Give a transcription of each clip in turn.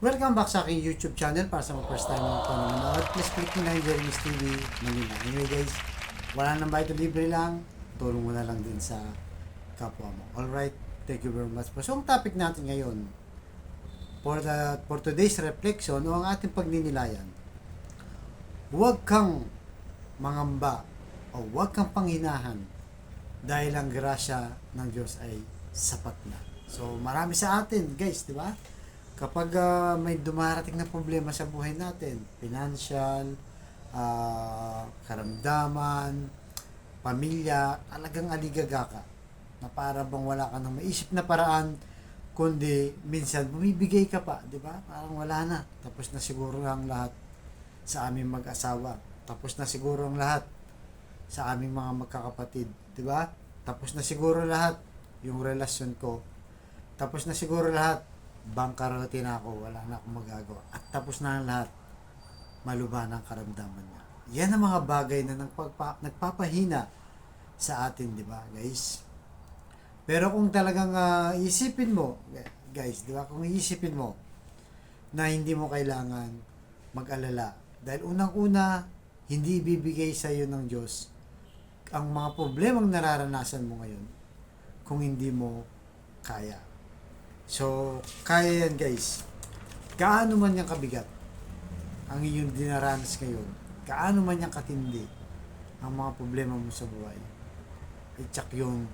Welcome back sa aking YouTube channel. Para sa mga first time mo ito nanonood, please click mo na yung Jeremy's TV Manila. Anyway guys, wala nang bayad, libre lang. Tulong mo na lang din sa kapwa mo. Alright, thank you very much po. So ang topic natin ngayon, for today's reflection o ang ating pagninilayan, huwag kang mangamba o huwag kang panghinahan dahil ang grasya ng Diyos ay sapat na. So marami sa atin guys, di ba? Kapag may dumarating na problema sa buhay natin, financial, karamdaman, pamilya, talagang aligaga ka. Na para bang wala ka nang maisip na paraan, kundi minsan bumibigay ka pa, di ba? Parang wala na. Tapos na siguro ang lahat sa aming mag-asawa. Tapos na siguro ang lahat sa aming mga magkakapatid, di ba? Tapos na siguro lahat yung relasyon ko. Tapos na siguro lahat bangkaroti na ako, wala na akong magagawa. At tapos na ang lahat, maluma ng karamdaman niya. Yan ang mga bagay na nagpapahina sa atin, di ba, guys? Pero kung talagang isipin mo, guys, di ba, kung isipin mo na hindi mo kailangan mag-alala. Dahil unang-una, hindi ibibigay sa iyo ng Diyos ang mga problemang nararanasan mo ngayon kung hindi mo kaya. So, kaya yan guys. Kaano man yung kabigat ang iyong dinaranas ngayon, kaano man yung katindi ang mga problema mo sa buhay, ay tsak yung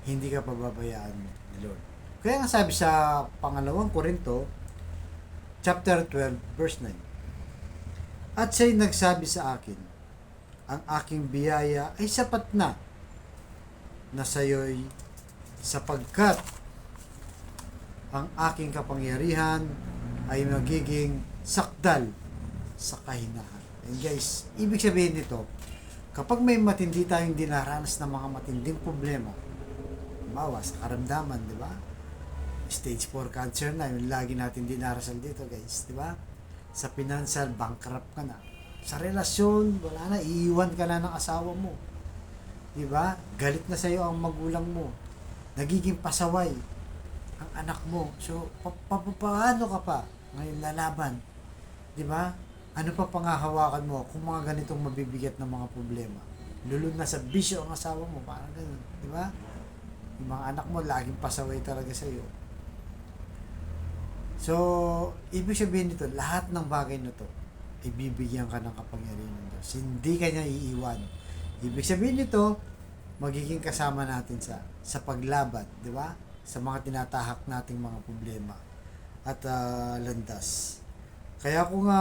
hindi ka pababayaan ni Lord. Kaya nga sabi sa pangalawang Korinto, chapter 12, verse 9, at siya'y nagsabi sa akin, ang aking biyaya ay sapat na sa'yo'y sapagkat ang aking kapangyarihan ay magiging sakdal sa kahinahan. And guys, ibig sabihin nito, kapag may matindi tayong dinaranas ng mga matinding problema, halimbawa sa karamdaman, di ba? Stage 4 cancer na, yung lagi natin dinarasal dito guys, di ba? Sa financial, bankrupt ka na. Sa relasyon, wala na, iiwan ka na ng asawa mo. Di ba? Galit na sa'yo ang magulang mo. Nagiging pasaway ang anak mo. So, paano ka pa ngayon lalaban? Di ba? Ano pa pangahawakan mo kung mga ganitong mabibigat na mga problema? Lulun na sa bisyo ang asawa mo, parang ganun. Di ba? Yung mga anak mo, laging pasaway talaga sa iyo. So, ibig sabihin nito, lahat ng bagay na to, ibibigyan ka ng kapangyarihan ng Diyos. Hindi ka niya iiwan. Ibig sabihin nito, magiging kasama natin sa paglaban, di ba? Sa mga tinatahak nating mga problema at landas. Kaya kung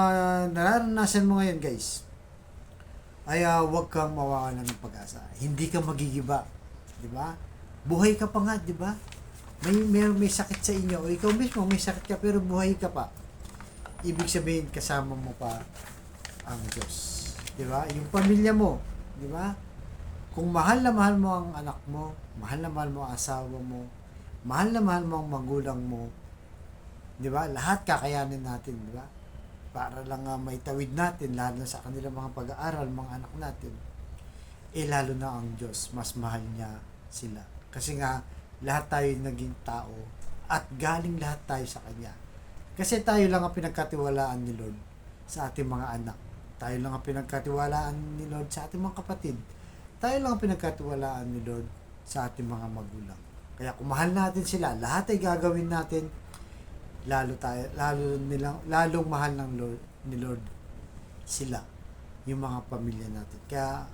nararanasan mo ngayon guys, ay huwag kang mawawalan ng pag-asa. Hindi ka magigiba, di ba? Buhay ka pa nga, di ba? May sakit sa inyo o ikaw mismo may sakit ka pero buhay ka pa. Ibig sabihin kasama mo pa ang Diyos, di ba? Yung pamilya mo, di ba? Kung mahal na mahal mo ang anak mo, mahal na mahal mo ang asawa mo, mahal na mahal mo ang magulang mo, di ba? Lahat kakayanin natin, di ba? Para lang maitawid natin, lalo na sa kanilang mga pag-aaral, mga anak natin. Lalo na ang Diyos, mas mahal niya sila. Kasi nga, lahat tayo naging tao at galing lahat tayo sa Kanya. Kasi tayo lang ang pinagkatiwalaan ni Lord sa ating mga anak. Tayo lang ang pinagkatiwalaan ni Lord sa ating mga kapatid. Tayo lang ang pinagkatiwalaan ni Lord sa ating mga magulang. Kaya kung mahal natin sila, lahat ay gagawin natin, lalong mahal ng Lord, ni Lord sila, yung mga pamilya natin. Kaya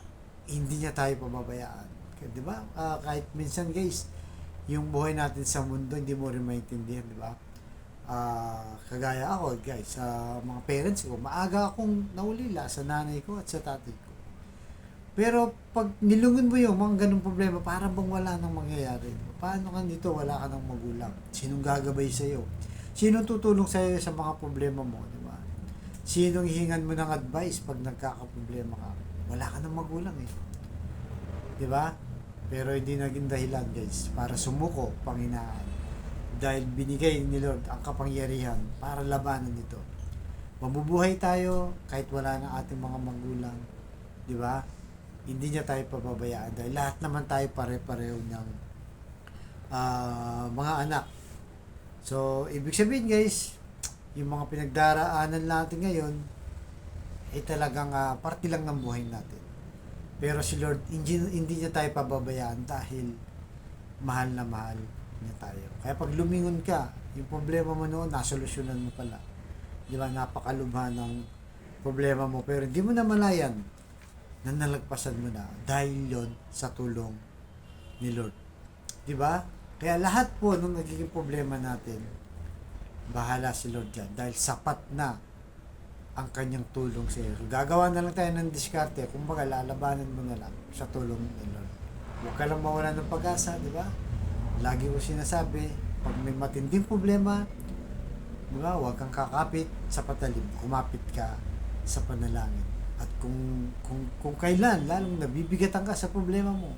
hindi niya tayo pababayaan. Kaya, di ba? Kahit minsan guys, yung buhay natin sa mundo hindi mo rin maintindihan, di ba? Kagaya ako guys, sa mga parents ko, maaga akong naulila sa nanay ko at sa tatay ko. Pero pag nilungan mo yung mga ganung problema, parang bang wala nang mangyayari. Paano ka dito, wala ka ng magulang? Sinong gagabay sa'yo? Sinong tutulong sa'yo sa mga problema mo? Di ba? Sinong hihingan mo ng advice pag nagkakaproblema ka? Wala ka ng magulang eh. Di ba? Pero hindi naging dahilan guys para sumuko, Panginoon. Dahil binigay ni Lord ang kapangyarihan para labanan ito. Mabubuhay tayo kahit wala na ating mga magulang. Di ba? Hindi niya tayo pababayaan dahil lahat naman tayo pare-pareho ng mga anak. So, ibig sabihin guys, yung mga pinagdaraanan natin ngayon ay talagang parte lang ng buhay natin. Pero si Lord, hindi niya tayo pababayaan dahil mahal na mahal niya tayo. Kaya pag lumingon ka, yung problema mo noon, nasolusyonan mo pala. Di ba? Napakalubha ng problema mo. Pero hindi mo na malayan na nalagpasan mo na dahil yon sa tulong ni Lord. Di ba? Kaya lahat po nung nagiging problema natin, bahala si Lord dyan. Dahil sapat na ang kanyang tulong sa iyo. So, gagawa na lang tayo ng diskarte. Kumbaga, lalabanan mo na lang sa tulong ni Lord. Huwag ka lang mawala ng pag-asa, di ba? Lagi ko sinasabi, pag may matinding problema, di ba, huwag kang kakapit sa patalim. Kumapit ka sa panalangin. At kung kailan, lalong nabibigatan ka sa problema mo,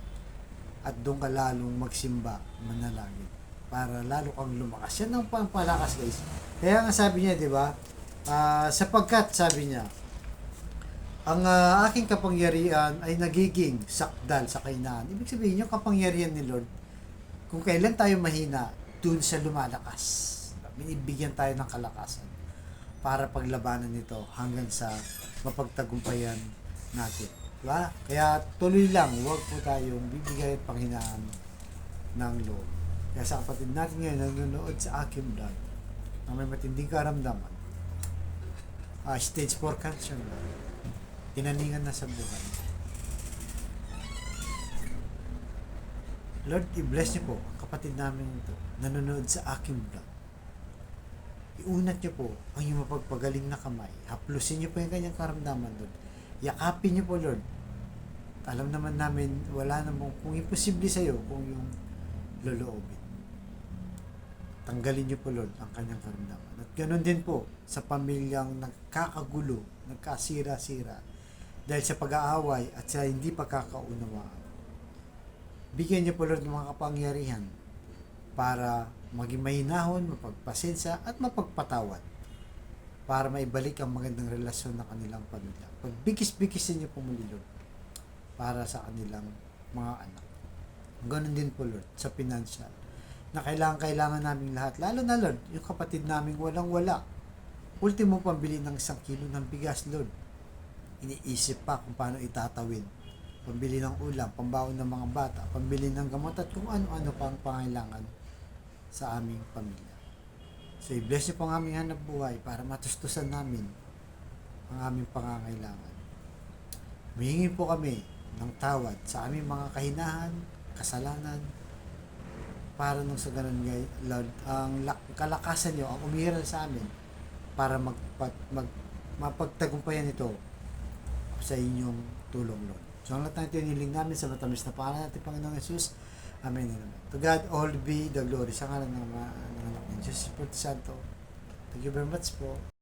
at doon ka lalong magsimba, manalangin, para lalo kang lumakas. Yan ang pampalakas, guys. Kaya nga sabi niya, di ba, sapagkat sabi niya, ang aking kapangyarihan ay nagiging sakdal sa kahinaan. Ibig sabihin yung kapangyarihan ni Lord, kung kailan tayo mahina, dun sa lumalakas. Binibigyan tayo ng kalakasan para paglabanan nito hanggang sa mapagtagumpayan natin. Diba? Kaya tuloy lang, huwag po tayong bibigay at panghinaan ng loob. Kaya sa kapatid natin ngayon, nanonood sa aking vlog, na may matinding karamdaman, stage 4 cancer na, tinaningan na sa buhay. Lord, i-bless niyo po ang kapatid namin ito, nanonood sa aking vlog. Iunat niyo po ang iyong mapagpagaling na kamay. Haplusin niyo po yung kanyang karamdaman, Lord. Yakapin niyo po, Lord. Alam naman namin, wala namang, kung imposible sa iyo, kung yung loloobin. Tanggalin niyo po, Lord, ang kanyang karamdaman. At ganoon din po sa pamilyang nagkakagulo, nagkasira-sira, dahil sa pag-aaway at sa hindi pagkakaunawaan. Bigyan niyo po, Lord, ng mga kapangyarihan para maging mahinahon, mapagpasensya at mapagpatawad para maibalik ang magandang relasyon ng kanilang pamilya. Pagbigis-bigisin niyo po muli, Lord, para sa kanilang mga anak. Ganon din po, Lord, sa financial, na kailangan namin lahat. Lalo na, Lord, yung kapatid namin walang-wala. Ultimo pambili ng 1 kilo ng bigas, Lord. Iniisip pa kung paano itatawid. Pambili ng ulam, pambaon ng mga bata, pambili ng gamot at kung ano-ano pang pangailangan sa aming pamilya. So, i-bless niyo po ang aming hanap buhay para matustusan namin ang aming pangangailangan. Humingi po kami ng tawad sa aming mga kahinahan, kasalanan, para nung sa ganun, Lord, ang kalakasan niyo, ang umiral sa amin para mapagtagumpayan ito sa inyong tulong, Lord. So, ang lahat natin tiniling namin sa matamis na pangalan natin, Panginoong Jesus. Amen. To God all be the glory. Sa ngalan ng anak ng Diyos Espiritu Santo. Thank you very much po.